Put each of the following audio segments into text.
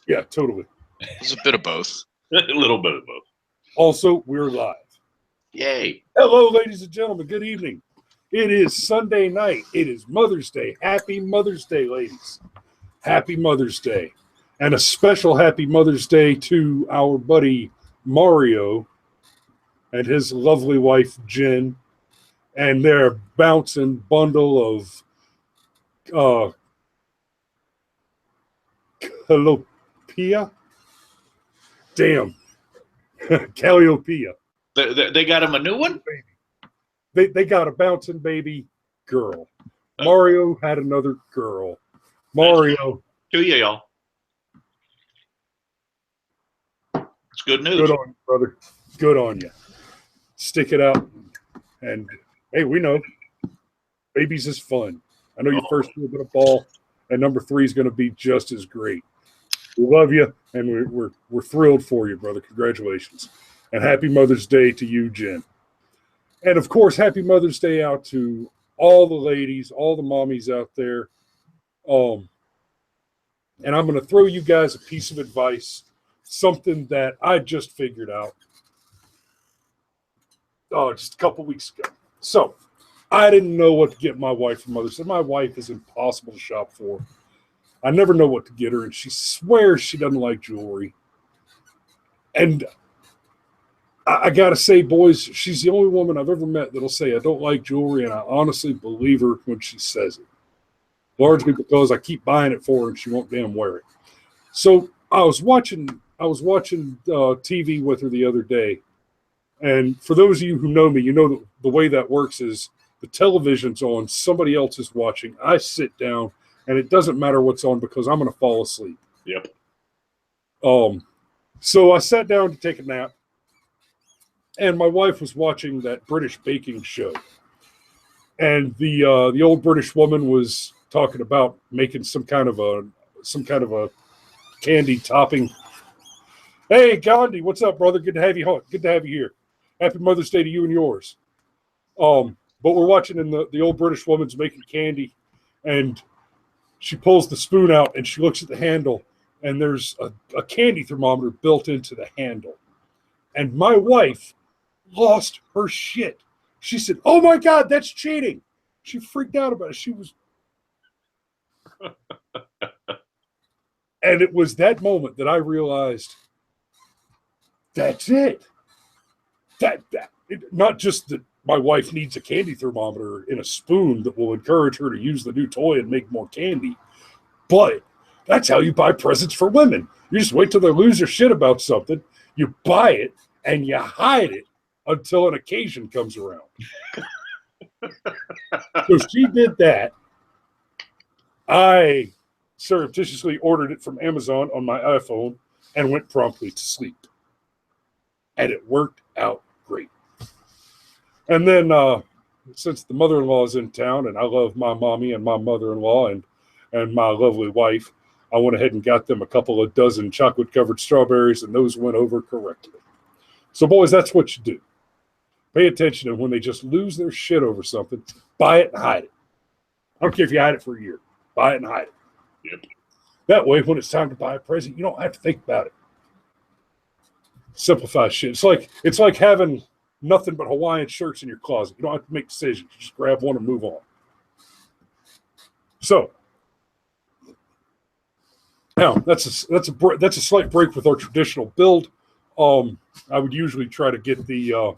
Yeah, totally. It's a bit of both. A little bit of both. Also, we're live. Yay. Hello, ladies and gentlemen. Good evening. It is Sunday night. It is Mother's Day. Happy Mother's Day, ladies. Happy Mother's Day. And a special happy Mother's Day to our buddy Mario and his lovely wife, Jen, and their bouncing bundle of Calliopeia? Damn. Calliopeia. They got him a new one? They got a bouncing baby girl. Mario had another girl. Mario. To you, y'all. It's good news. Good on you, brother. Good on you. Stick it out. And, hey, we know. Babies is fun. I know your first two are going to ball, and number 3 is going to be just as great. We love you, and we're thrilled for you, brother. Congratulations. And happy Mother's Day to you, Jen. And, of course, happy Mother's Day out to all the ladies, all the mommies out there. And I'm going to throw you guys a piece of advice, something that I just figured out just a couple weeks ago. So I didn't know what to get my wife for Mother's Day. My wife is impossible to shop for. I never know what to get her, and she swears she doesn't like jewelry. And I got to say, boys, she's the only woman I've ever met that'll say, I don't like jewelry, and I honestly believe her when she says it. Largely because I keep buying it for her, and she won't damn wear it. So I was watching TV with her the other day, and for those of you who know me, you know that the way that works is the television's on, somebody else is watching, I sit down, and it doesn't matter what's on because I'm going to fall asleep. Yep. So I sat down to take a nap, and my wife was watching that British baking show. And the old British woman was talking about making some kind of a candy topping. Hey, Gandhi, what's up, brother? Good to have you here. Happy Mother's Day to you and yours. But we're watching, and the old British woman's making candy, and she pulls the spoon out, and she looks at the handle, and there's a candy thermometer built into the handle. And my wife lost her shit. She said, "Oh my God, that's cheating." She freaked out about it. She was... And it was that moment that I realized that's it. Not just that my wife needs a candy thermometer in a spoon that will encourage her to use the new toy and make more candy, but that's how you buy presents for women. You just wait till they lose their shit about something, you buy it, and you hide it until an occasion comes around. So she did that. I surreptitiously ordered it from Amazon on my iPhone and went promptly to sleep. And it worked out great. And then since the mother-in-law is in town, and I love my mommy and my mother-in-law and my lovely wife, I went ahead and got them a couple of dozen chocolate-covered strawberries, and those went over correctly. So, boys, that's what you do. Pay attention to when they just lose their shit over something, buy it and hide it. I don't care if you hide it for a year. Buy it and hide it. Yep. That way, when it's time to buy a present, you don't have to think about it. Simplify shit. It's like having nothing but Hawaiian shirts in your closet. You don't have to make decisions. You just grab one and move on. So now that's a slight break with our traditional build. I would usually try to get the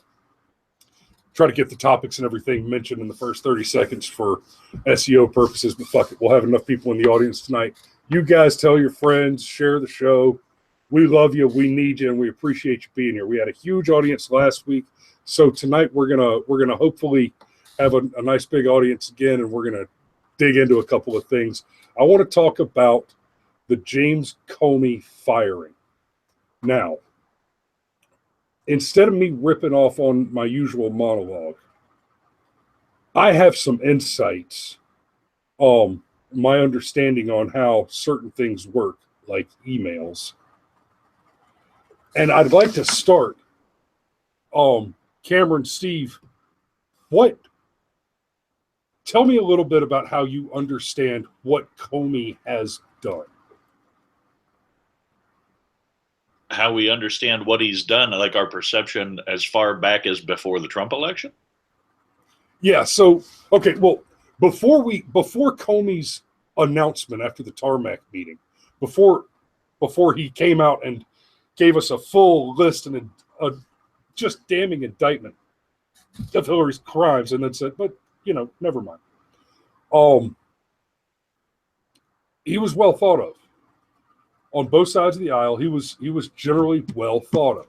topics and everything mentioned in the first 30 seconds for SEO purposes, but fuck it. We'll have enough people in the audience tonight. You guys tell your friends, share the show. We love you, we need you, and we appreciate you being here. We had a huge audience last week, so tonight we're gonna hopefully have a nice big audience again, and we're gonna dig into a couple of things. I want to talk about the James Comey firing. Now, instead of me ripping off on my usual monologue, I have some insights, my understanding on how certain things work, like emails. And I'd like to start, Cameron, Steve, tell me a little bit about how you understand what Comey has done. how we understand what he's done, like our perception as far back as before the Trump election? Yeah. So, okay. Well, before Comey's announcement after the tarmac meeting, before he came out and gave us a full list and a just damning indictment of Hillary's crimes, and then said, but never mind. He was well thought of on both sides of the aisle. He was generally well thought of.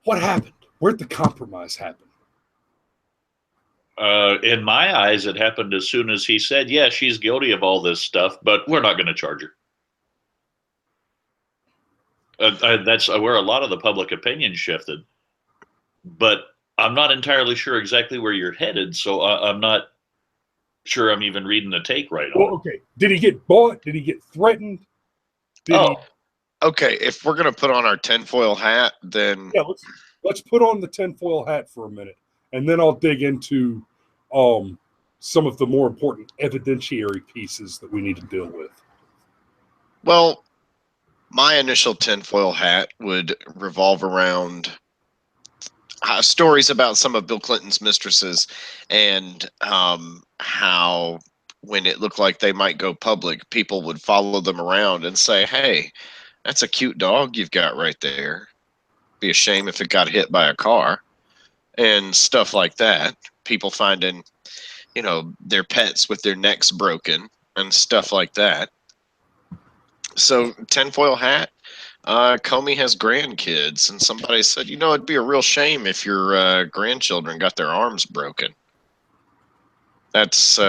What happened? Where'd the compromise happen? In my eyes, it happened as soon as he said, yeah, she's guilty of all this stuff, but we're not going to charge her. That's where a lot of the public opinion shifted. But I'm not entirely sure exactly where you're headed, so I'm not sure I'm even reading the take right on. Well, okay. Did he get bought? Did he get threatened? Okay. If we're going to put on our tinfoil hat, then... Yeah, let's put on the tinfoil hat for a minute, and then I'll dig into some of the more important evidentiary pieces that we need to deal with. Well, my initial tinfoil hat would revolve around stories about some of Bill Clinton's mistresses and how when it looked like they might go public, people would follow them around and say, hey, that's a cute dog you've got right there. Be a shame if it got hit by a car and stuff like that. People finding, their pets with their necks broken and stuff like that. So tinfoil hat, Comey has grandkids, and somebody said, it'd be a real shame if your grandchildren got their arms broken. That's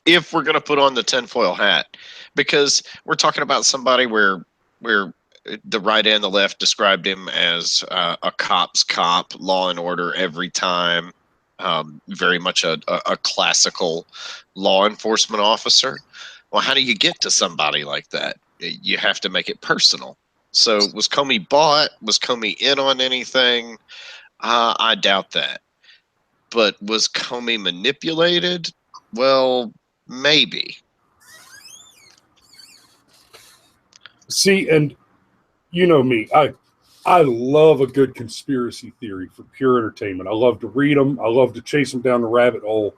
if we're going to put on the tinfoil hat, because we're talking about somebody where the right and the left described him as a cop's cop, law and order every time, very much a classical law enforcement officer. Well, how do you get to somebody like that? You have to make it personal. So was Comey bought? Was Comey in on anything? I doubt that. But was Comey manipulated? Well, maybe. See, and you know me, I love a good conspiracy theory for pure entertainment. I love to read them. I love to chase them down the rabbit hole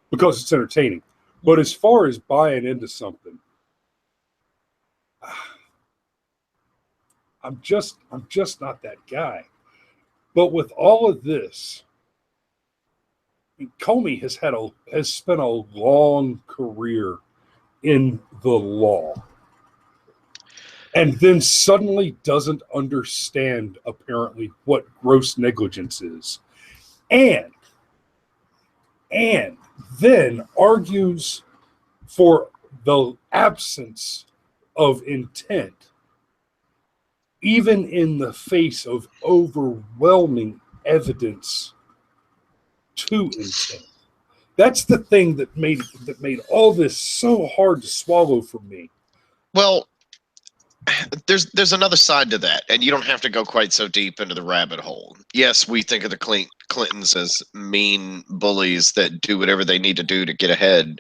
because it's entertaining. But as far as buying into something, I'm just not that guy. But with all of this, Comey has spent a long career in the law, and then suddenly doesn't understand apparently what gross negligence is, and then argues for the absence of intent, even in the face of overwhelming evidence to intent. That's the thing that made all this so hard to swallow for me. Well, there's another side to that, and you don't have to go quite so deep into the rabbit hole. Yes, we think of the Clintons as mean bullies that do whatever they need to do to get ahead,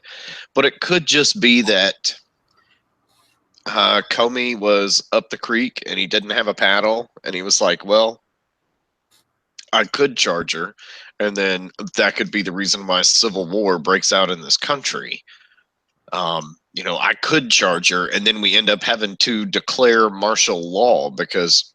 but it could just be that Comey was up the creek and he didn't have a paddle, and he was like, well, I could charge her, and then that could be the reason why civil war breaks out in this country. I could charge her, and then we end up having to declare martial law because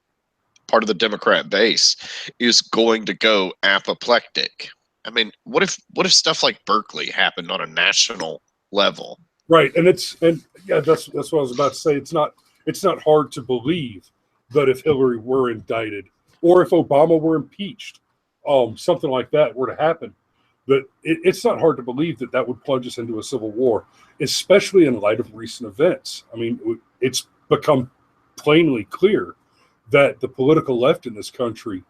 part of the Democrat base is going to go apoplectic. I mean, what if stuff like Berkeley happened on a national level? Right, that's what I was about to say. It's not hard to believe that if Hillary were indicted or if Obama were impeached, something like that were to happen, that it's not hard to believe that would plunge us into a civil war, especially in light of recent events. I mean, it's become plainly clear that the political left in this country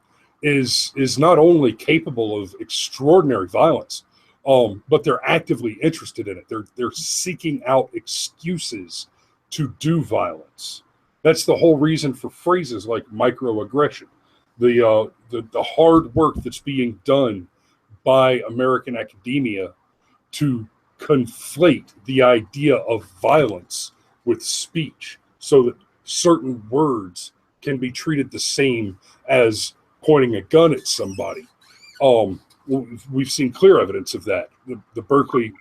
is not only capable of extraordinary violence, but they're actively interested in it. They're seeking out excuses to do violence. That's the whole reason for phrases like microaggression, the hard work that's being done by American academia to conflate the idea of violence with speech, so certain words can be treated the same as pointing a gun at somebody. We've seen clear evidence of that. The Berkeley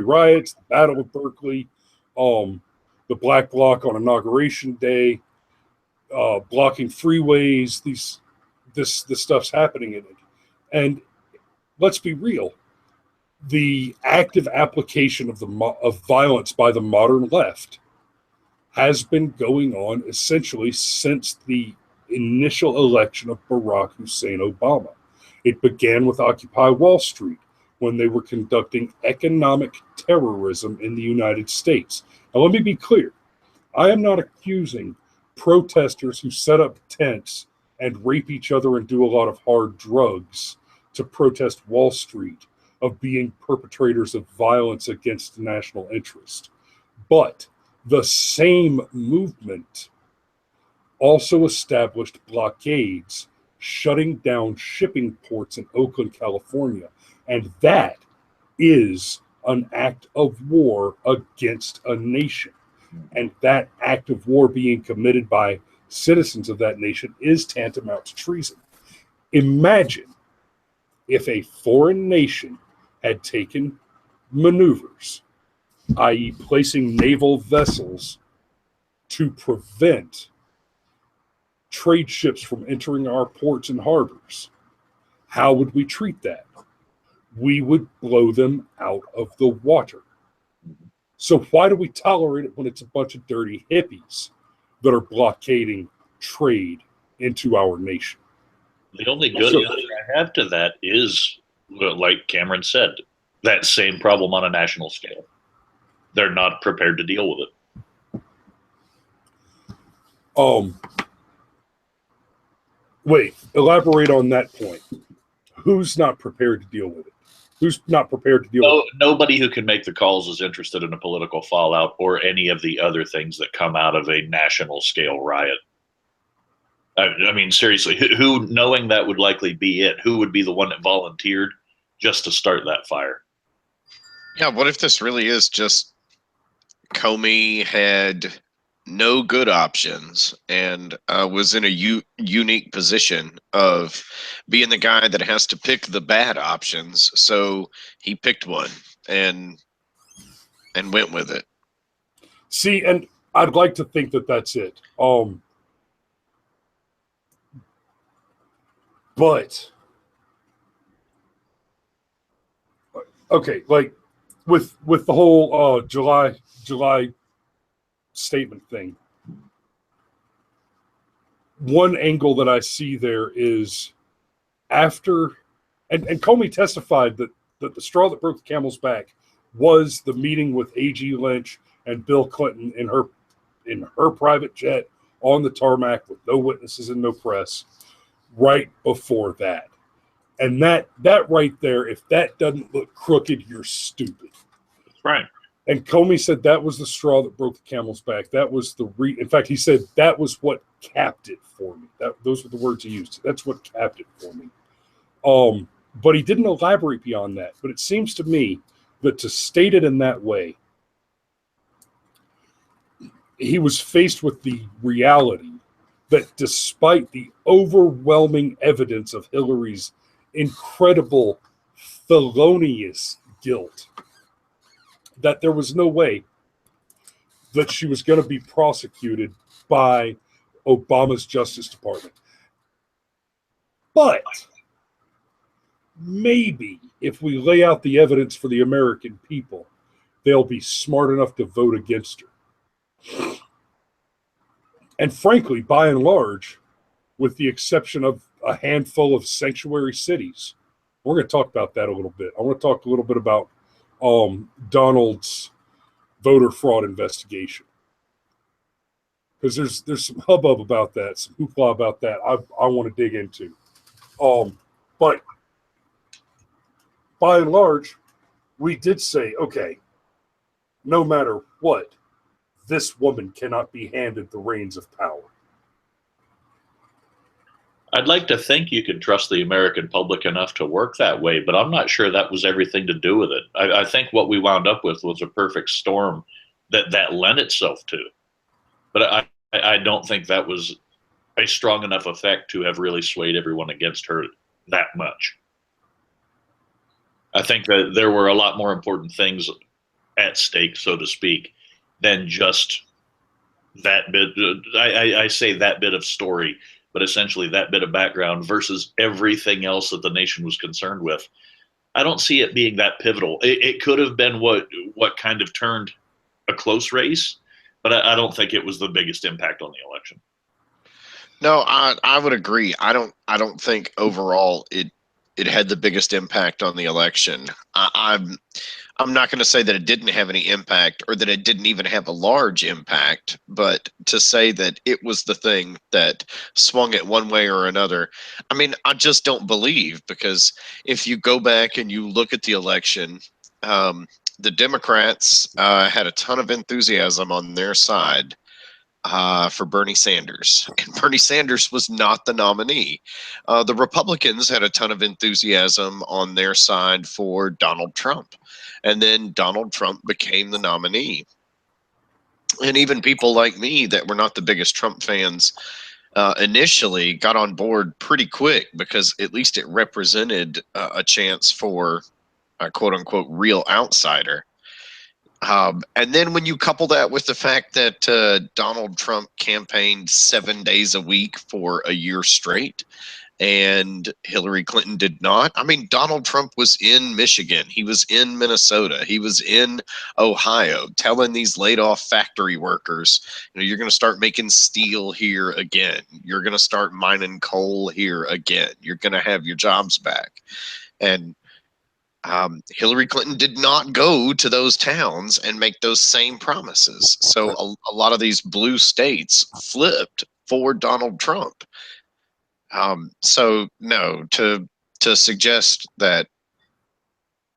riots, the Battle of Berkeley, the Black Bloc on Inauguration Day, blocking freeways. This stuff's happening in it, and let's be real. The active application of violence by the modern left has been going on essentially since the initial election of Barack Hussein Obama. It began with Occupy Wall Street, when they were conducting economic terrorism in the United States. Now, let me be clear. I am not accusing protesters who set up tents and rape each other and do a lot of hard drugs to protest Wall Street of being perpetrators of violence against the national interest. But the same movement also established blockades, shutting down shipping ports in Oakland, California. And that is an act of war against a nation. And that act of war being committed by citizens of that nation is tantamount to treason. Imagine if a foreign nation had taken maneuvers, i.e., placing naval vessels to prevent trade ships from entering our ports and harbors. How would we treat that? We would blow them out of the water. So why do we tolerate it when it's a bunch of dirty hippies that are blockading trade into our nation? The only good answer I have to that is, like Cameron said, that same problem on a national scale. They're not prepared to deal with it. Wait, elaborate on that point. Who's not prepared to deal with it? Who's not prepared to deal with it? Nobody who can make the calls is interested in a political fallout or any of the other things that come out of a national scale riot. I mean, seriously, who, knowing that would likely be it, who would be the one that volunteered just to start that fire? Yeah, what if this really is just Comey had no good options and was in a unique position of being the guy that has to pick the bad options, so he picked one and went with it. See, and I'd like to think that that's it. But okay, like with the whole July statement thing, one angle that I see there is after, and Comey testified that the straw that broke the camel's back was the meeting with A.G. Lynch and Bill Clinton in her private jet on the tarmac with no witnesses and no press right before that. And that right there, if that doesn't look crooked, you're stupid. Right. And Comey said that was the straw that broke the camel's back. That was in fact, he said that was what capped it for me. Those were the words he used. That's what capped it for me. But he didn't elaborate beyond that. But it seems to me that to state it in that way, he was faced with the reality that despite the overwhelming evidence of Hillary's incredible felonious guilt, that there was no way that she was going to be prosecuted by Obama's Justice Department. But maybe if we lay out the evidence for the American people, they'll be smart enough to vote against her. And frankly, by and large, with the exception of a handful of sanctuary cities, we're going to talk about that a little bit. I want to talk a little bit about Donald's voter fraud investigation, because there's some hubbub about that, some hoopla about that I want to dig into. But by and large, we did say, okay, no matter what, this woman cannot be handed the reins of power. I'd like to think you could trust the American public enough to work that way, but I'm not sure that was everything to do with it. I think what we wound up with was a perfect storm that lent itself to. But I don't think that was a strong enough effect to have really swayed everyone against her that much. I think that there were a lot more important things at stake, so to speak, than just that bit. I say that bit of story, but essentially that bit of background versus everything else that the nation was concerned with. I don't see it being that pivotal. It could have been what kind of turned a close race, but I don't think it was the biggest impact on the election. No, I would agree. I don't think overall it had the biggest impact on the election. I'm not going to say that it didn't have any impact or that it didn't even have a large impact, but to say that it was the thing that swung it one way or another, I mean, I just don't believe, because if you go back and you look at the election, the Democrats had a ton of enthusiasm on their side for Bernie Sanders, and Bernie Sanders was not the nominee. The Republicans had a ton of enthusiasm on their side for Donald Trump, and then Donald Trump became the nominee. And even people like me that were not the biggest Trump fans initially got on board pretty quick, because at least it represented a chance for a quote unquote real outsider. And then when you couple that with the fact that Donald Trump campaigned 7 days a week for a year straight, and Hillary Clinton did not. I mean, Donald Trump was in Michigan. He was in Minnesota. He was in Ohio telling these laid off factory workers, you know, you're going to start making steel here again. You're going to start mining coal here again. You're going to have your jobs back. And Hillary Clinton did not go to those towns and make those same promises. So a lot of these blue states flipped for Donald Trump. So no, to suggest that,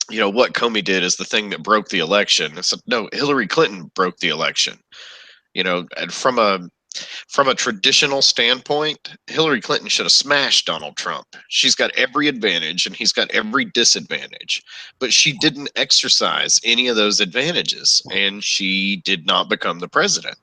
you know, what Comey did is the thing that broke the election. It's no, Hillary Clinton broke the election. You know, and from a traditional standpoint, Hillary Clinton should have smashed Donald Trump. She's got every advantage and he's got every disadvantage, but she didn't exercise any of those advantages, and she did not become the president.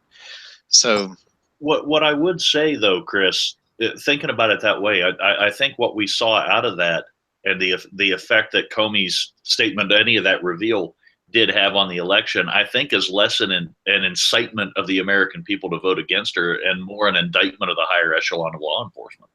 So what I would say, though, Chris, thinking about it that way, I think what we saw out of that and the effect that Comey's statement, any of that reveal, did have on the election, I think is less an incitement of the American people to vote against her and more an indictment of the higher echelon of law enforcement.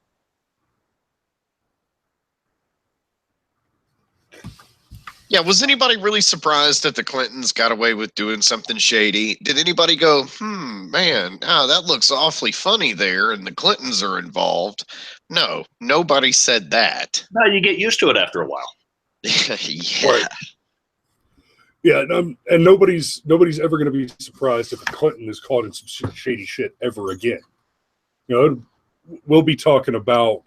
yeah, was anybody really surprised that the Clintons got away with doing something shady? Did anybody go, man, that looks awfully funny there, and the Clintons are involved? No, nobody said that. No, you get used to it after a while. Yeah. Right. Yeah, and nobody's ever going to be surprised if a Clinton is caught in some shady shit ever again. You know, we'll be talking about,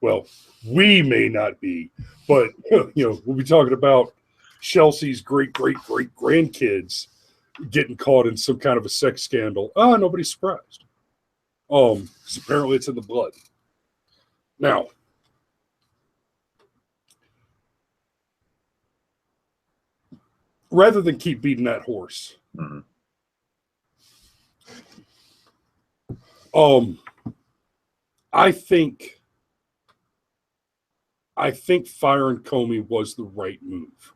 well, we may not be, but you know, we'll be talking about Chelsea's great grandkids getting caught in some kind of a sex scandal. Nobody's surprised. 'Cause apparently it's in the blood. Now, rather than keep beating that horse, I think firing Comey was the right move.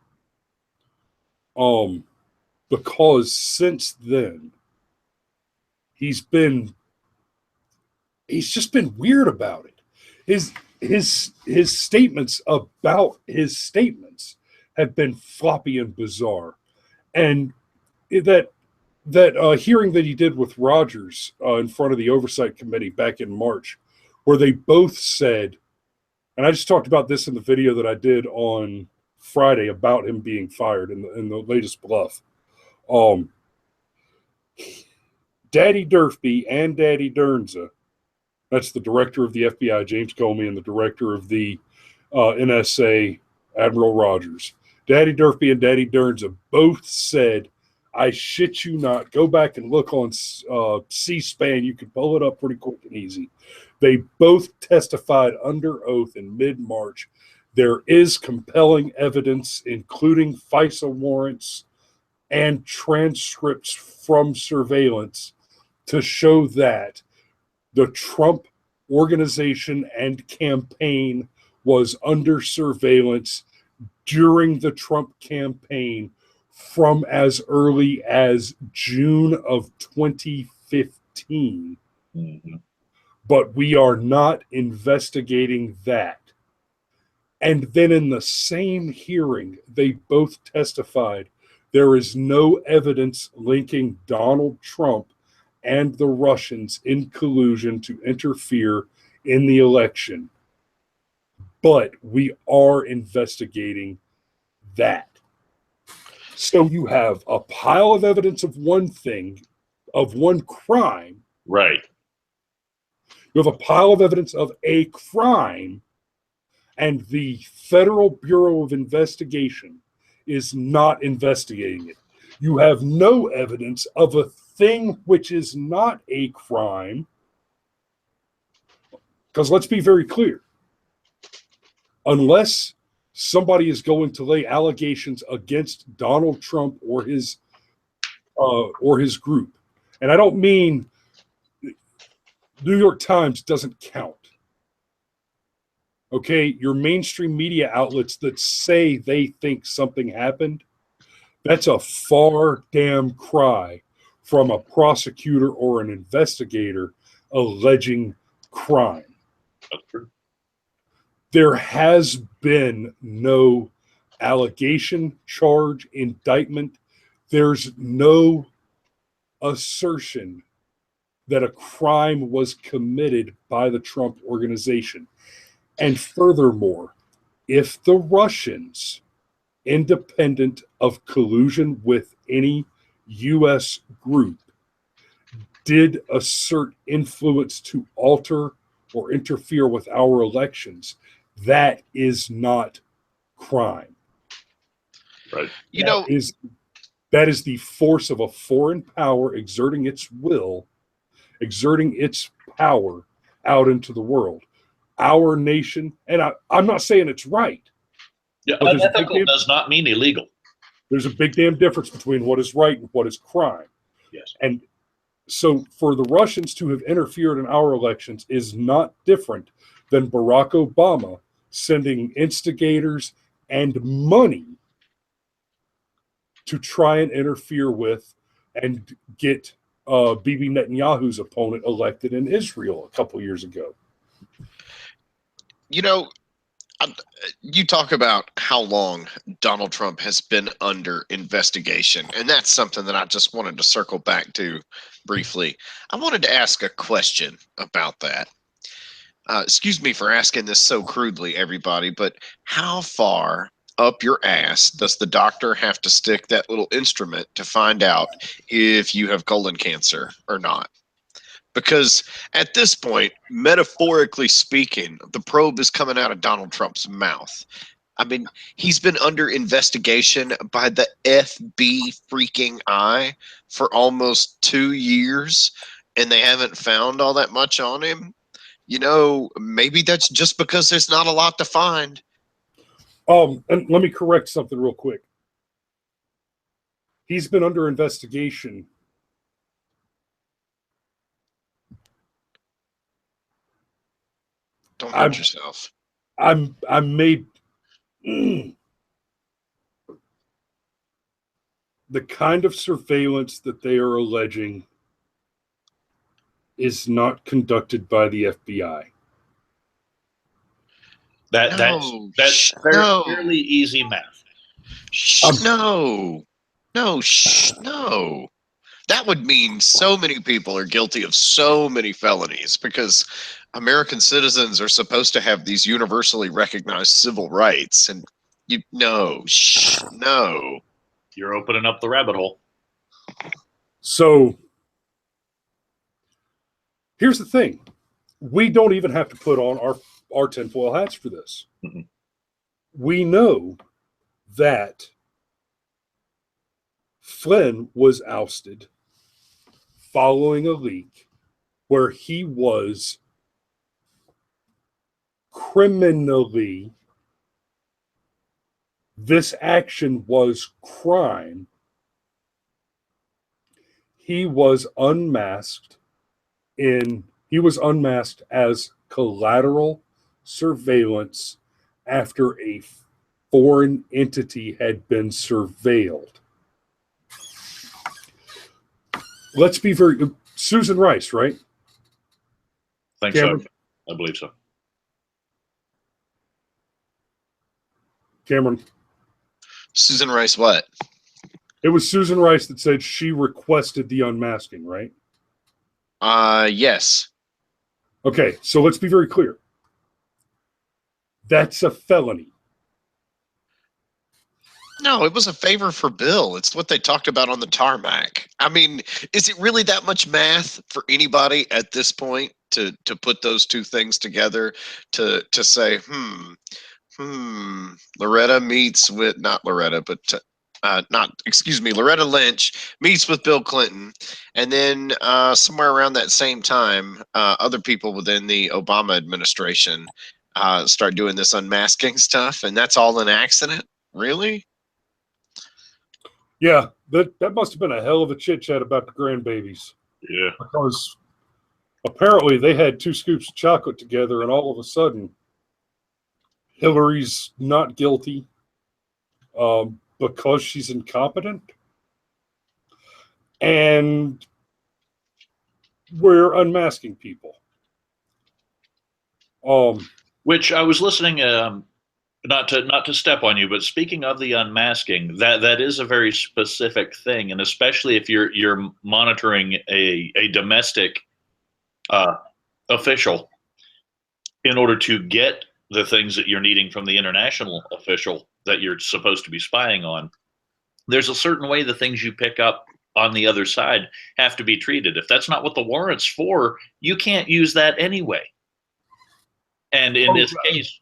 Because since then, he's just been weird about it. His statements about his statements have been floppy and bizarre, and that hearing that he did with Rogers in front of the Oversight Committee back in March, where they both said, and I just talked about this in the video that I did on Friday about him being fired in the latest bluff. Daddy Durfee and Daddy Dernza, that's the director of the FBI, James Comey, and the director of the NSA, Admiral Rogers. Daddy Durfee and Daddy Dernza both said, I shit you not, go back and look on C-SPAN. You can pull it up pretty quick and easy. They both testified under oath in mid-March. There is compelling evidence, including FISA warrants and transcripts from surveillance, to show that the Trump organization and campaign was under surveillance during the Trump campaign from as early as June of 2015. Mm-hmm. But we are not investigating that. And then in the same hearing, they both testified there is no evidence linking Donald Trump and the Russians in collusion to interfere in the election. But we are investigating that. So you have a pile of evidence of one thing, of one crime. Right. You have a pile of evidence of a crime, and the Federal Bureau of Investigation is not investigating it. You have no evidence of a thing which is not a crime. Because let's be very clear. Unless somebody is going to lay allegations against Donald Trump or his group, and I don't mean New York Times doesn't count. Okay, your mainstream media outlets that say they think something happened, that's a far damn cry from a prosecutor or an investigator alleging crime. There has been no allegation, charge, indictment. There's no assertion that a crime was committed by the Trump organization. And furthermore, if the Russians, independent of collusion with any U.S. group, did assert influence to alter or interfere with our elections, that is not crime. Right. That is the force of a foreign power exerting its will, exerting its power out into the world. Our nation, and I'm not saying it's right. Yeah, unethical does not mean illegal. There's a big damn difference between what is right and what is crime. Yes. And so for the Russians to have interfered in our elections is not different than Barack Obama sending instigators and money to try and interfere with and get Bibi Netanyahu's opponent elected in Israel a couple years ago. You know, you talk about how long Donald Trump has been under investigation, and that's something that I just wanted to circle back to briefly. I wanted to ask a question about that. Excuse me for asking this so crudely, everybody, but how far up your ass does the doctor have to stick that little instrument to find out if you have colon cancer or not? Because at this point, metaphorically speaking, the probe is coming out of Donald Trump's mouth. I mean, he's been under investigation by the FBI freaking I for almost 2 years, and they haven't found all that much on him. You know, maybe that's just because there's not a lot to find. And let me correct something real quick. He's been under investigation. Don't hurt yourself. I'm made the kind of surveillance that they are alleging is not conducted by the FBI. That's fairly easy math. No. That would mean so many people are guilty of so many felonies because American citizens are supposed to have these universally recognized civil rights. And no. You're opening up the rabbit hole. So here's the thing. We don't even have to put on our tinfoil hats for this. Mm-hmm. We know that Flynn was ousted following a leak where he was criminally, this action was crime. he was unmasked as collateral surveillance after a foreign entity had been surveilled. Let's be Susan Rice, right? Think Cameron? so. I believe so. Cameron? Susan Rice, what? It was Susan Rice that said she requested the unmasking, right? Yes. Okay, so let's be very clear. That's a felony. No, it was a favor for Bill. It's what they talked about on the tarmac. I mean, is it really that much math for anybody at this point to put those two things together to say, Loretta meets with, not Loretta, but Loretta Lynch meets with Bill Clinton, and then somewhere around that same time, other people within the Obama administration start doing this unmasking stuff, and that's all an accident? Really? Yeah, that must have been a hell of a chit chat about the grandbabies. Yeah. Because apparently they had 2 scoops of chocolate together, and all of a sudden, Hillary's not guilty because she's incompetent. And we're unmasking people. Which I was listening, not to step on you, but speaking of the unmasking, that is a very specific thing, and especially if you're monitoring a domestic official in order to get the things that you're needing from the international official that you're supposed to be spying on. There's a certain way the things you pick up on the other side have to be treated. If that's not what the warrant's for, you can't use that anyway. And in this case,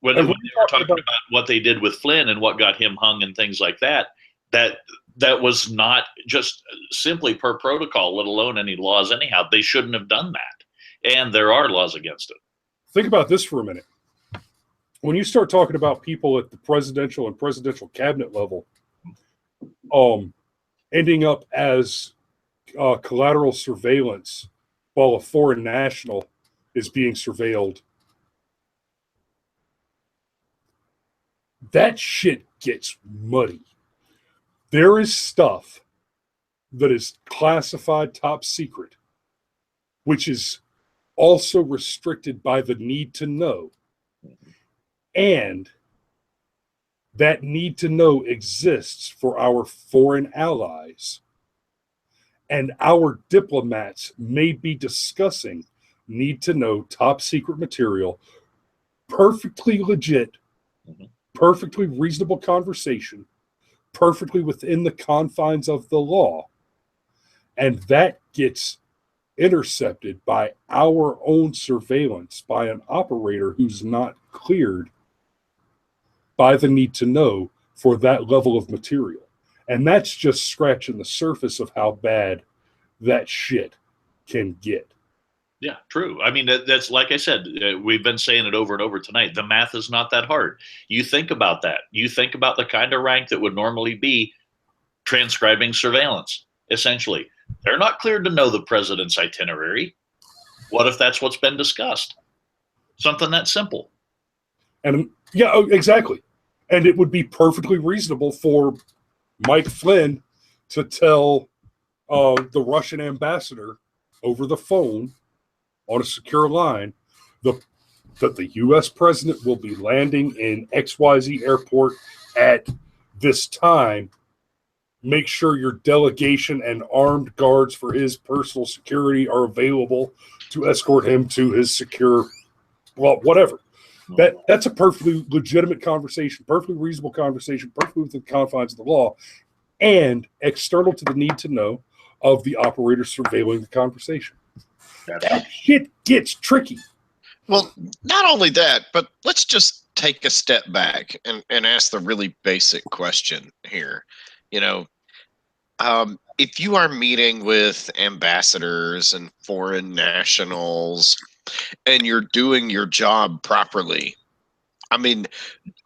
when they were talking about what they did with Flynn and what got him hung and things like that, that was not just simply per protocol, let alone any laws anyhow. They shouldn't have done that. And there are laws against it. Think about this for a minute. When you start talking about people at the presidential and presidential cabinet level ending up as collateral surveillance while a foreign national is being surveilled, that shit gets muddy. There is stuff that is classified top secret, which is also restricted by the need to know. And that need to know exists for our foreign allies. And our diplomats may be discussing need to know top secret material, perfectly legit, perfectly reasonable conversation, perfectly within the confines of the law. And that gets intercepted by our own surveillance by an operator who's not cleared by the need to know for that level of material. And that's just scratching the surface of how bad that shit can get. Yeah, true. I mean, that's like I said, we've been saying it over and over tonight. The math is not that hard. You think about that. You think about the kind of rank that would normally be transcribing surveillance, essentially. They're not cleared to know the president's itinerary. What if that's what's been discussed? Something that simple. And yeah, exactly. And it would be perfectly reasonable for Mike Flynn to tell the Russian ambassador over the phone on a secure line that the U.S. president will be landing in XYZ airport at this time. Make sure your delegation and armed guards for his personal security are available to escort him to his secure, well, whatever. That's a perfectly legitimate conversation, perfectly reasonable conversation, perfectly within the confines of the law, and external to the need to know of the operator surveilling the conversation. That shit gets tricky. Well, not only that, but let's just take a step back and ask the really basic question here. You know, if you are meeting with ambassadors and foreign nationals and you're doing your job properly, I mean,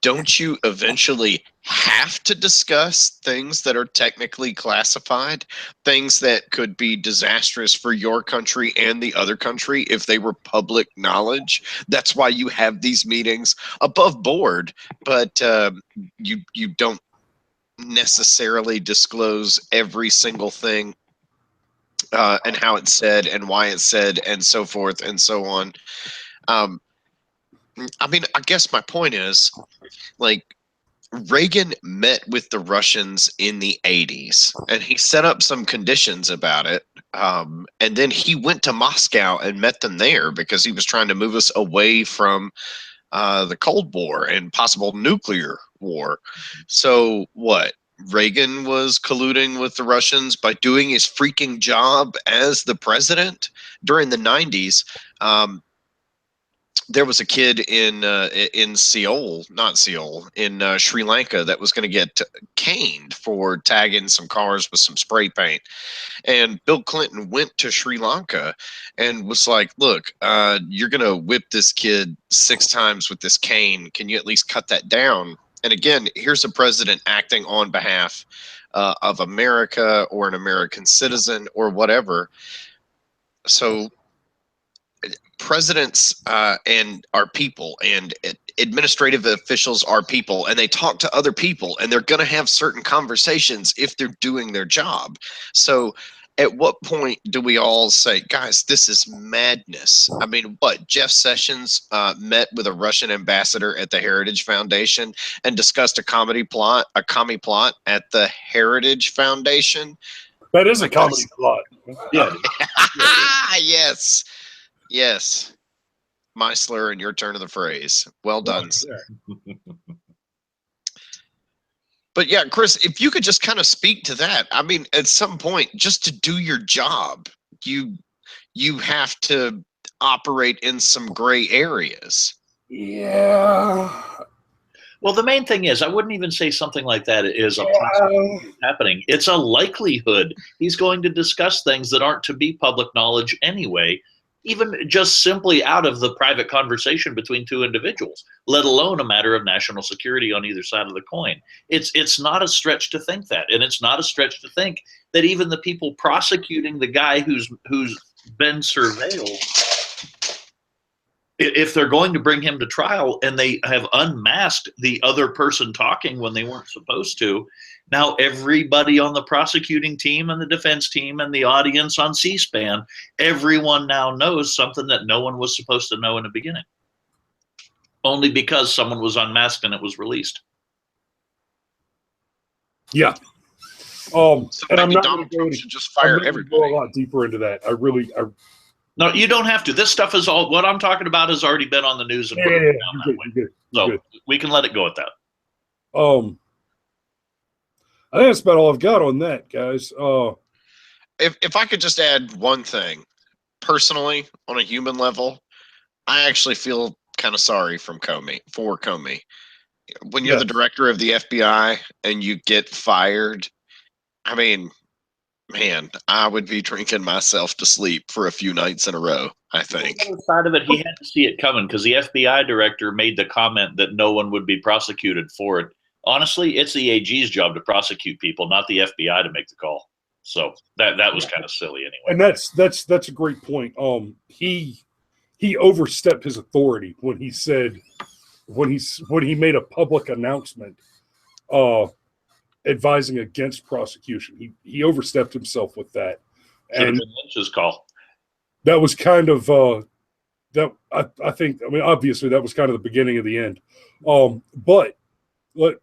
don't you eventually have to discuss things that are technically classified, things that could be disastrous for your country and the other country if they were public knowledge. That's why you have these meetings above board, but you don't necessarily disclose every single thing and how it's said and why it's said and so forth and so on. I mean, I guess my point is, like, Reagan met with the Russians in the 80s, and he set up some conditions about it. And then he went to Moscow and met them there because he was trying to move us away from the Cold War and possible nuclear war. So what? Reagan was colluding with the Russians by doing his freaking job as the president during the 90s. There was a kid in Seoul, not Seoul, in Sri Lanka that was going to get caned for tagging some cars with some spray paint. And Bill Clinton went to Sri Lanka and was like, look, you're going to whip this kid 6 times with this cane. Can you at least cut that down? And again, here's a president acting on behalf of America or an American citizen or whatever. So presidents and are people, and administrative officials are people, and they talk to other people, and they're going to have certain conversations if they're doing their job. So at what point do we all say, guys, this is madness? I mean, what, Jeff Sessions met with a Russian ambassador at the Heritage Foundation and discussed a commie plot at the Heritage Foundation? That is a comedy plot. Yeah. Yes. Yes. My slur and your turn of the phrase. Well done, sir. But yeah, Chris, if you could just kind of speak to that. I mean, at some point, just to do your job, you have to operate in some gray areas. Yeah. Well, the main thing is, I wouldn't even say something like that is a possibility happening. It's a likelihood he's going to discuss things that aren't to be public knowledge anyway, even just simply out of the private conversation between 2 individuals, let alone a matter of national security on either side of the coin. It's not a stretch to think that, and it's not a stretch to think that even the people prosecuting the guy who's been surveilled, if they're going to bring him to trial and they have unmasked the other person talking when they weren't supposed to, now everybody on the prosecuting team and the defense team and the audience on C-SPAN, everyone now knows something that no one was supposed to know in the beginning, only because someone was unmasked and it was released. Yeah. So and I'm maybe not Donald going Trump to should just fire go everybody. a lot deeper into that. No, you don't have to. This stuff is all, what I'm talking about has already been on the news. And you're good. So we can let it go at that. I think that's about all I've got on that, guys. If I could just add one thing, personally, on a human level, I actually feel kind of sorry for Comey. When you're the director of the FBI and you get fired, I mean, man, I would be drinking myself to sleep for a few nights in a row, I think. On the side of it, he had to see it coming because the FBI director made the comment that no one would be prosecuted for it. Honestly, it's the AG's job to prosecute people, not the FBI to make the call. So that was kind of silly anyway. And that's a great point. He overstepped his authority when he said when he made a public announcement advising against prosecution. He overstepped himself with that. And Lynch's call. That was kind of that I think, I mean, obviously that was kind of the beginning of the end. But let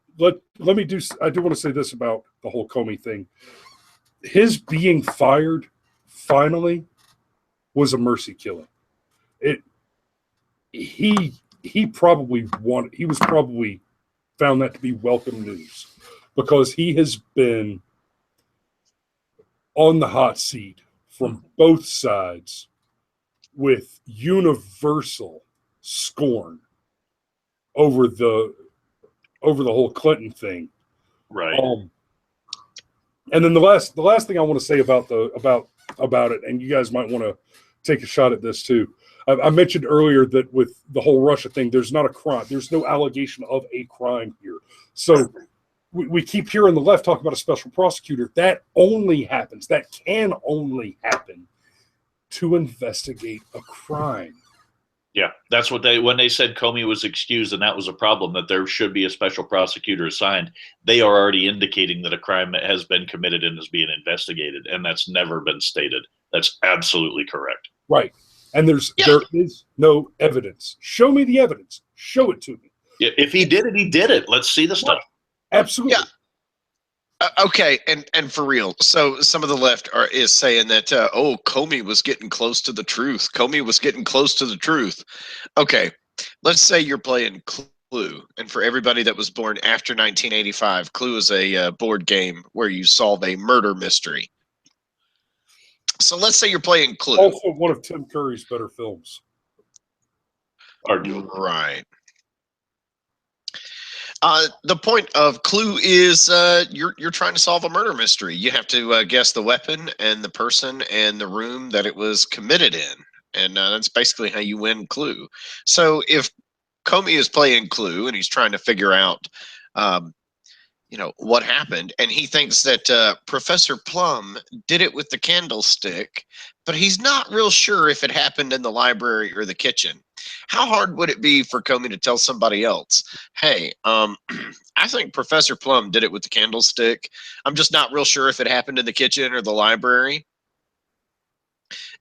me I do want to say this about the whole Comey thing. His being fired finally was a mercy killing. He probably found that to be welcome news, because he has been on the hot seat from both sides with universal scorn over the whole Clinton thing. Right. And then the last thing I want to say about it, and you guys might want to take a shot at this too. I mentioned earlier that with the whole Russia thing, there's not a crime. There's no allegation of a crime here. So we keep hearing the left talk about a special prosecutor. That only happens. That can only happen to investigate a crime. Yeah, that's what when they said Comey was excused and that was a problem, that there should be a special prosecutor assigned. They are already indicating that a crime has been committed and is being investigated, and that's never been stated. That's absolutely correct. Right. And there is no evidence. Show me the evidence. Show it to me. Yeah, if he did it, he did it. Let's see the stuff. Absolutely. Yeah. Okay, and for real, so some of the left is saying that Comey was getting close to the truth. Comey was getting close to the truth. Okay, let's say you're playing Clue, and for everybody that was born after 1985, Clue is a board game where you solve a murder mystery. So let's say you're playing Clue. Also, one of Tim Curry's better films. Right. The point of Clue is you're trying to solve a murder mystery. You have to guess the weapon and the person and the room that it was committed in, and that's basically how you win Clue. So if Comey is playing Clue and he's trying to figure out, what happened, and he thinks that Professor Plum did it with the candlestick, but he's not real sure if it happened in the library or the kitchen. How hard would it be for Comey to tell somebody else, hey, I think Professor Plum did it with the candlestick. I'm just not real sure if it happened in the kitchen or the library.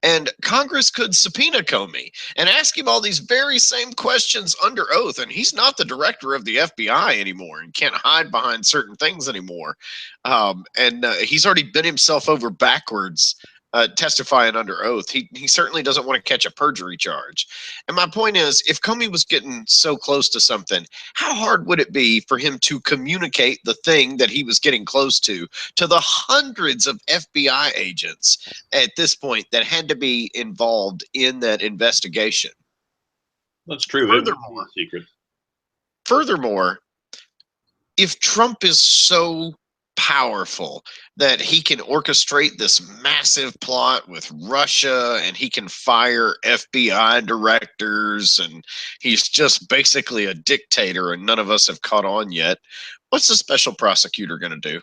And Congress could subpoena Comey and ask him all these very same questions under oath. And he's not the director of the FBI anymore and can't hide behind certain things anymore. He's already bent himself over backwards testifying under oath. He certainly doesn't want to catch a perjury charge. And my point is, if Comey was getting so close to something, how hard would it be for him to communicate the thing that he was getting close to the hundreds of FBI agents at this point that had to be involved in that investigation? That's true. Furthermore, if Trump is so powerful that he can orchestrate this massive plot with Russia and he can fire FBI directors and he's just basically a dictator and none of us have caught on yet, what's the special prosecutor going to do?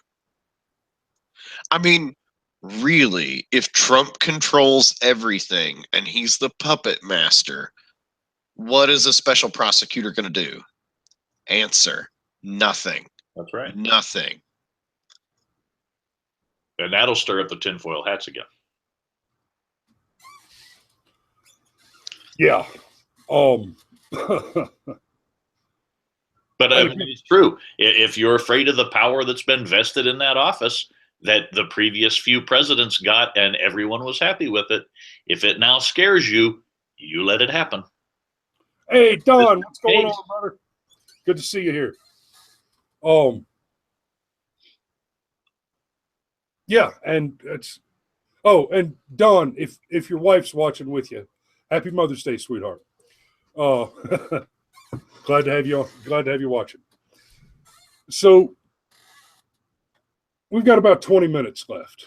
I mean, really, if Trump controls everything and he's the puppet master, what is a special prosecutor going to do? Answer: nothing. That's right. Nothing. And that'll stir up the tinfoil hats again. Yeah. But I mean, it's true. If you're afraid of the power that's been vested in that office that the previous few presidents got and everyone was happy with it, if it now scares you, you let it happen. Hey, Don, what's going on, brother? Good to see you here. Yeah, and it's and Don, if your wife's watching with you, happy Mother's Day, sweetheart. Glad to have you watching. So we've got about 20 minutes left.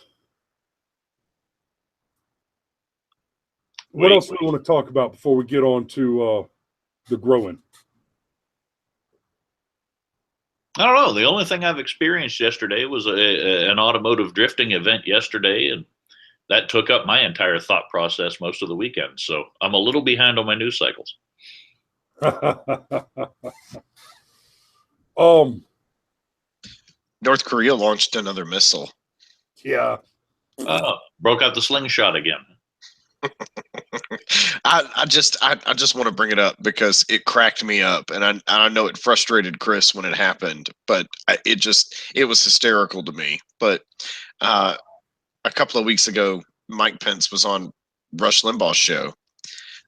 What else do we want to talk about before we get on to the growing? I don't know. The only thing I've experienced yesterday was an automotive drifting event yesterday, and that took up my entire thought process most of the weekend. So I'm a little behind on my news cycles. North Korea launched another missile. Yeah. Broke out the slingshot again. I just want to bring it up because it cracked me up, and I know it frustrated Chris when it happened, but it was hysterical to me. But a couple of weeks ago, Mike Pence was on Rush Limbaugh's show,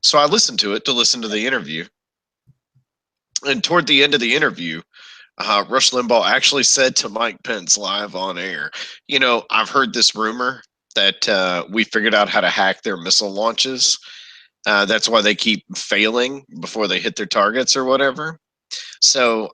so I listened to the interview, and toward the end of the interview, Rush Limbaugh actually said to Mike Pence live on air, I've heard this rumor that we figured out how to hack their missile launches. That's why they keep failing before they hit their targets or whatever. So,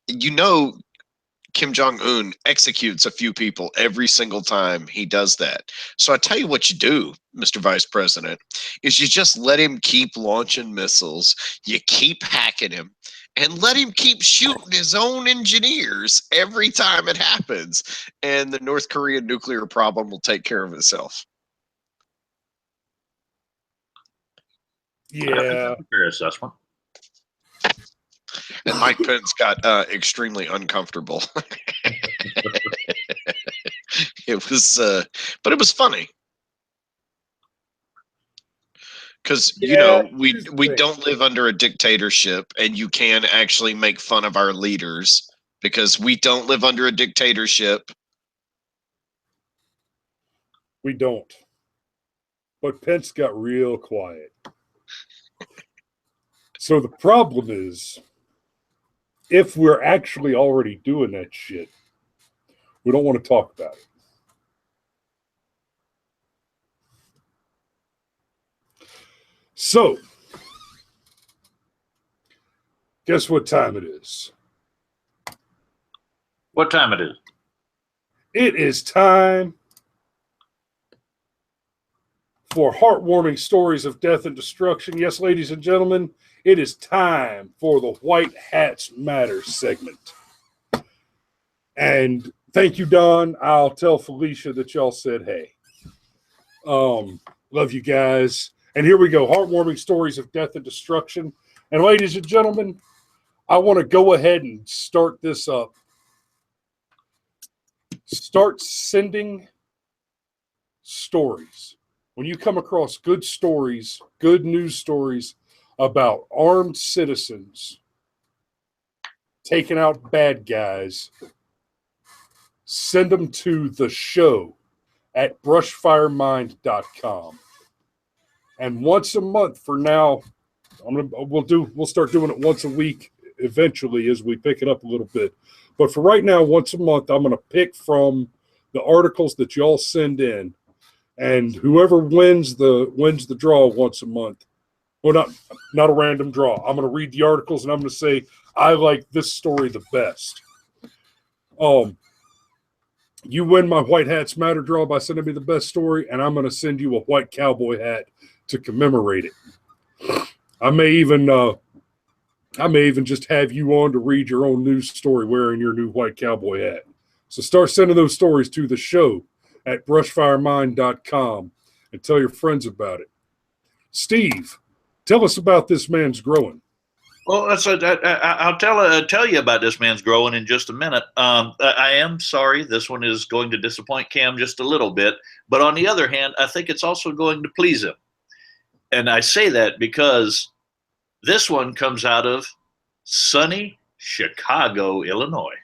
Kim Jong-un executes a few people every single time he does that. So I tell you what you do, Mr. Vice President, is you just let him keep launching missiles. You keep hacking him. and let him keep shooting his own engineers every time it happens, and the North Korean nuclear problem will take care of itself. Yeah. Fair assessment. And Mike Pence got extremely uncomfortable. It was, but it was funny. Because, you know, we don't live under a dictatorship, and you can actually make fun of our leaders because we don't live under a dictatorship. We don't. But Pence got real quiet. So the problem is, if we're actually already doing that shit, we don't want to talk about it. So, guess what time it is? What time it is? It is time for heartwarming stories of death and destruction. Yes, ladies and gentlemen, it is time for the White Hats Matter segment. And thank you, Don. I'll tell Felicia that y'all said hey. Love you guys. And here we go. Heartwarming stories of death and destruction. And ladies and gentlemen, I want to go ahead and start this up. Start sending stories. When you come across good stories, good news stories about armed citizens taking out bad guys, send them to the show at brushfiremind.com. And once a month for now, we'll start doing it once a week eventually as we pick it up a little bit. But for right now, once a month, I'm going to pick from the articles that y'all send in, and whoever wins the draw once a month. Well, not a random draw. I'm going to read the articles and I'm going to say I like this story the best. You win my White Hats Matter draw by sending me the best story, and I'm going to send you a white cowboy hat to commemorate it. I may even just have you on to read your own news story wearing your new white cowboy hat. So start sending those stories to the show at brushfiremind.com and tell your friends about it. Steve, tell us about this man's growing. Well, I'll tell you about this man's growing in just a minute. I am sorry this one is going to disappoint Cam just a little bit, but on the other hand, I think it's also going to please him. And I say that because this one comes out of sunny Chicago, Illinois.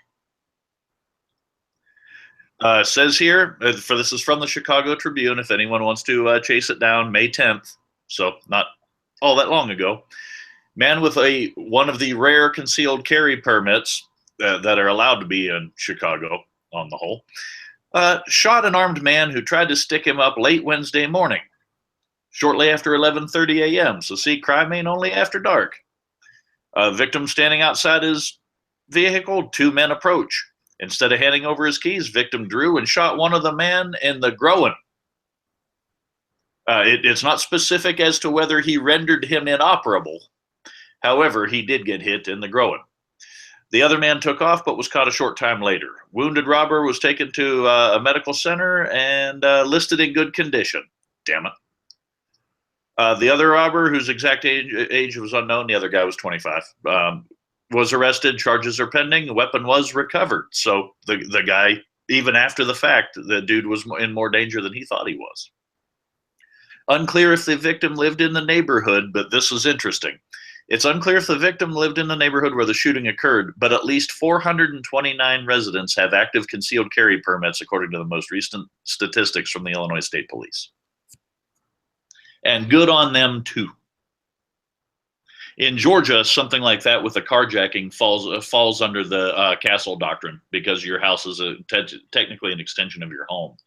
Says here, this is from the Chicago Tribune, if anyone wants to chase it down, May 10th, so not all that long ago. Man with one of the rare concealed carry permits that are allowed to be in Chicago, on the whole, shot an armed man who tried to stick him up late Wednesday morning, shortly after 11:30 a.m., so see, crime ain't only after dark. Victim standing outside his vehicle, two men approach. Instead of handing over his keys, victim drew and shot one of the man in the groin. It's not specific as to whether he rendered him inoperable. However, he did get hit in the groin. The other man took off but was caught a short time later. Wounded robber was taken to a medical center and listed in good condition. Damn it. The other robber, whose exact age was unknown, the other guy was 25, was arrested. Charges are pending. The weapon was recovered. So the guy, even after the fact, the dude was in more danger than he thought he was. Unclear if the victim lived in the neighborhood, but this is interesting. It's unclear if the victim lived in the neighborhood where the shooting occurred, but at least 429 residents have active concealed carry permits, according to the most recent statistics from the Illinois State Police. And good on them, too. In Georgia, something like that with a carjacking falls under the castle doctrine, because your house is technically an extension of your home.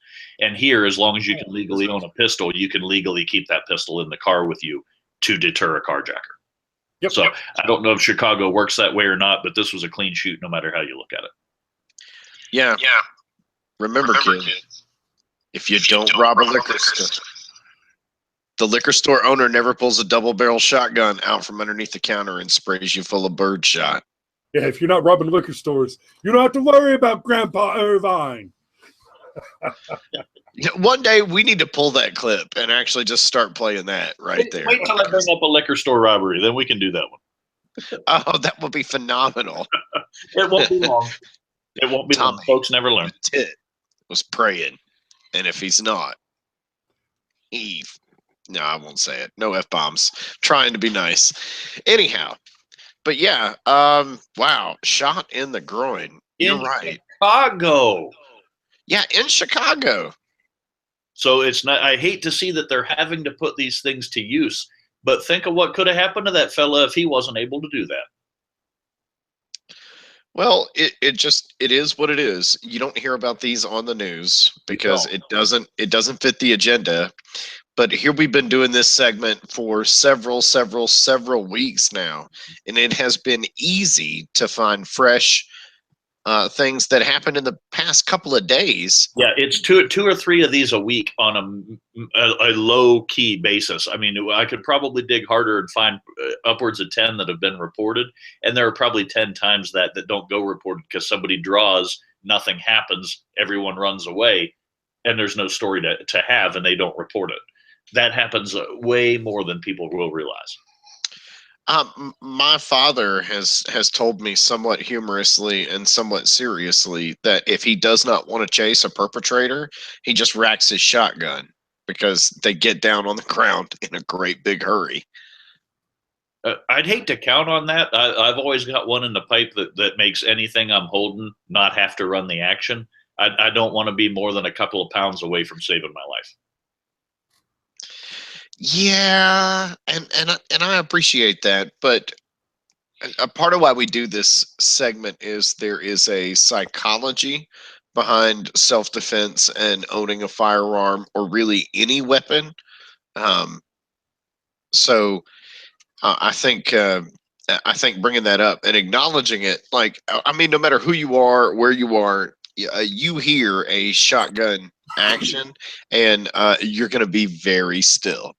And here, as long as you can legally own a pistol, you can legally keep that pistol in the car with you to deter a carjacker. Yep. So I don't know if Chicago works that way or not, but this was a clean shoot no matter how you look at it. Yeah. Remember, kids, if you don't rob a liquor store, The liquor store owner never pulls a double-barrel shotgun out from underneath the counter and sprays you full of birdshot. Yeah, if you're not robbing liquor stores, you don't have to worry about Grandpa Irvine. One day we need to pull that clip and actually just start playing that right there. Wait till I bring up a liquor store robbery, then we can do that one. Oh, that would be phenomenal. It won't be long. It won't be long. Folks never learn. Tit was praying, and if he's not, no, I won't say it. No F-bombs. Trying to be nice. Anyhow, but yeah, wow, shot in the groin. You're right. Chicago. Yeah, in Chicago. So it's not. I hate to see that they're having to put these things to use, but think of what could have happened to that fella if he wasn't able to do that. Well, it is what it is. You don't hear about these on the news because it doesn't fit the agenda. But here we've been doing this segment for several weeks now, and it has been easy to find fresh things that happened in the past couple of days. Yeah, it's two or three of these a week on a low key basis. I mean, I could probably dig harder and find upwards of 10 that have been reported, and there are probably 10 times that don't go reported because somebody draws, nothing happens, everyone runs away, and there's no story to have, and they don't report it. That happens way more than people will realize. My father has told me somewhat humorously and somewhat seriously that if he does not want to chase a perpetrator, he just racks his shotgun because they get down on the ground in a great big hurry. I'd hate to count on that. I've always got one in the pipe that makes anything I'm holding not have to run the action. I don't want to be more than a couple of pounds away from saving my life. Yeah, and I appreciate that, but a part of why we do this segment is there is a psychology behind self-defense and owning a firearm or really any weapon. So I think bringing that up and acknowledging it, like, I mean, no matter who you are, where you are, you hear a shotgun action, and you're going to be very still.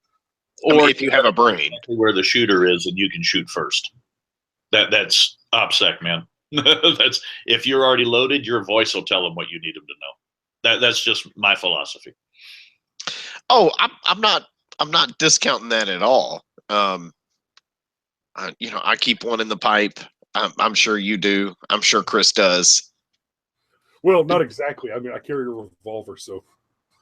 Or I mean, if you have a brain, where the shooter is, and you can shoot first. That's OPSEC, man. That's if you're already loaded, your voice will tell them what you need them to know. That's just my philosophy. Oh, I'm not discounting that at all. I keep one in the pipe. I'm sure you do. I'm sure Chris does. Well, not exactly. I mean, I carry a revolver, so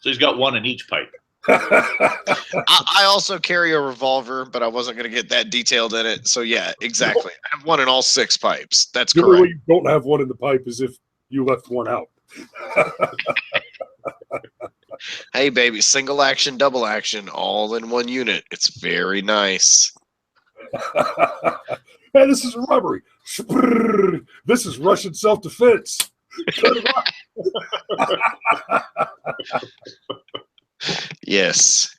he's got one in each pipe. I also carry a revolver, but I wasn't going to get that detailed in it. So yeah, exactly. I have one in all 6 pipes. That's correct. The way you don't have one in the pipe is if you left one out. Hey, baby, single action, double action, all in one unit. It's very nice. Hey, this is a robbery. This is Russian self-defense. Yes,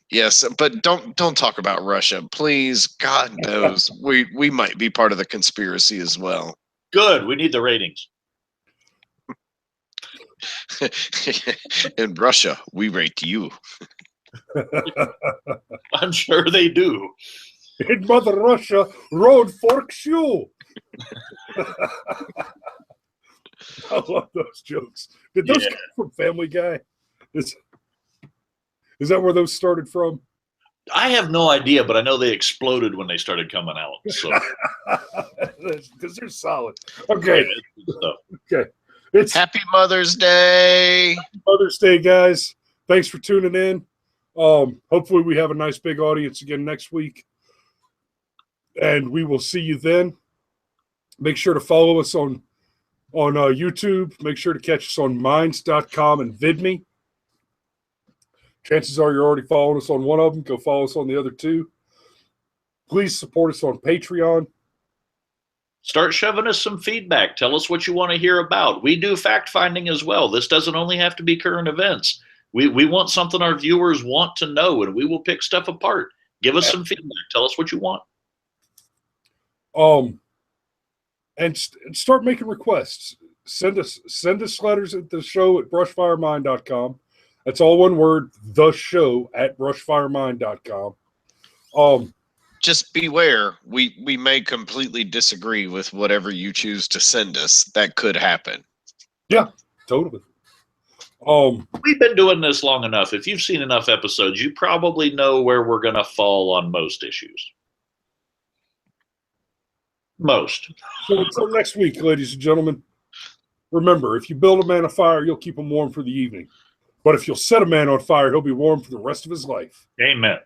but don't talk about Russia, please. God knows we might be part of the conspiracy as well. Good, we need the ratings. In Russia, we rate you. I'm sure they do. In Mother Russia, road forks you. I love those jokes. Did those come from Family Guy? Is that where those started from? I have no idea, but I know they exploded when they started coming out. So because they're solid. Okay. Okay. It's Happy Mother's Day. Happy Mother's Day, guys. Thanks for tuning in. Hopefully we have a nice big audience again next week. And we will see you then. Make sure to follow us on YouTube. Make sure to catch us on minds.com and VidMe. Chances are you're already following us on one of them. Go follow us on the other 2. Please support us on Patreon. Start shoving us some feedback. Tell us what you want to hear about. We do fact-finding as well. This doesn't only have to be current events. We want something our viewers want to know, and we will pick stuff apart. Give us some feedback. Tell us what you want. And start making requests. Send us letters at the show at brushfiremind.com. That's all one word, the show at brushfiremind.com. Just beware. We may completely disagree with whatever you choose to send us. That could happen. Yeah, totally. We've been doing this long enough. If you've seen enough episodes, you probably know where we're going to fall on most issues. Most. So until next week, ladies and gentlemen, remember, if you build a man a fire, you'll keep him warm for the evening. But if you'll set a man on fire, he'll be warm for the rest of his life. Amen.